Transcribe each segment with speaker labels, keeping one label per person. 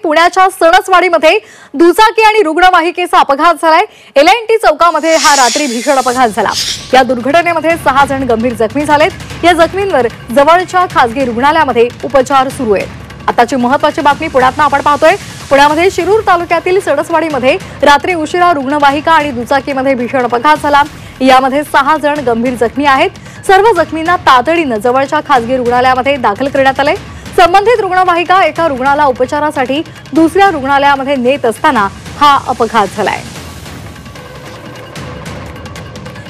Speaker 1: पुण्याच्या सणसवाडीमध्ये दुचाकी आणि रुग्णवाहिकेचा अपघात झालाय। LNT चौकामध्ये हा रात्री भीषण अपघात झाला। या दुर्घटनेमध्ये 6 जण गंभीर जखमी झालेत। या जखमींवर जवळच्या खासगी रुग्णालयामध्ये उपचार सुरू आहेत। आताची महत्त्वाची बातमी पुण्यातून आपण पाहतोय। पुण्यामध्ये शिरूर तालुक्यातील सणसवाडीमध्ये रात्री उशिरा रुग्णवाहिका आणि दुचाकीमध्ये भीषण अपघात झाला। यामध्ये 6 जण गंभीर जखमी आहेत। सर्व जखमींना तातडीने जवळच्या खासगी रुग्णालयामध्ये दाखल करण्यात आले। संबंधित रुग्णवाहिका एका रुग्णाला उपचारासाठी दुसऱ्या रुग्णालयामध्ये नेत असताना हा अपघात झालाय।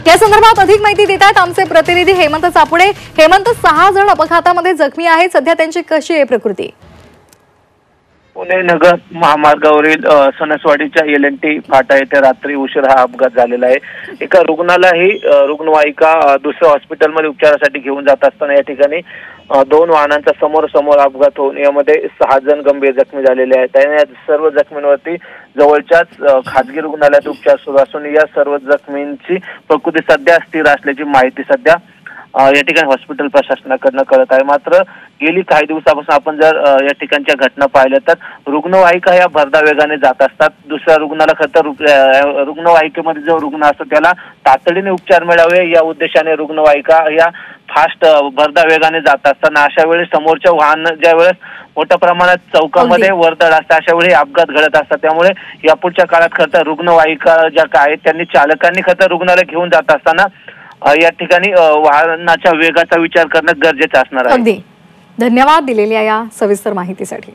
Speaker 1: या संदर्भात अधिक माहिती देत आहेत आमचे प्रतिनिधी हेमंत चापुडे। हेमंत, 6 जण अपघातामध्ये जखमी आहेत, सध्या त्यांची कशी आहे प्रकृती?
Speaker 2: पुणे नगर महामार्गावरील सणसवाडीच्या LNT फाटा येथे रात्री उशिरा हा अपघात झालेला आहे। एका रुग्णाला ही रुग्णवाहिका दुसऱ्या हॉस्पिटलमध्ये उपचारासाठी घेऊन जात असताना या ठिकाणी 2 वाहनांचा समोर अपघात होऊन यामध्ये 6 जण गंभीर जखमी झालेले आहेत। या सर्व जखमींवरती जवळच्याच खासगी रुग्णालयात उपचार सुरू असून या सर्व जखमींची प्रकृती सध्या स्थिर असल्याची माहिती सध्या या ठिकाणी हॉस्पिटल प्रशासनाकडून कळत आहे। मात्र गेली काही दिवसापासून आपण जर या ठिकाणच्या घटना पाहिल्या तर रुग्णवाहिका या भरधाव वेगाने जात असतात। दुसऱ्या रुग्णाला खतर रुग्णवाहिकेमध्ये जो रुग्ण असतो त्याला तातडीने उपचार मिळावे या उद्देशाने रुग्णवाहिका या फास्ट भरधाव वेगाने जात असताना अशा वेळी समोरच्या वाहन ज्या वेळेस मोठ्या प्रमाणात चौकामध्ये वर्दळ असते अशा वेळी अपघात घडत असतात। त्यामुळे यापुढच्या काळात खरं रुग्णवाहिका ज्या काय त्यांनी चालकांनी खरं रुग्णाला घेऊन जात असताना या ठिकाणी वाहनाच्या वेगाचा विचार करणं गरजेचं असणार आहे।
Speaker 1: अगदी धन्यवाद दिलेल्या या सविस्तर माहितीसाठी।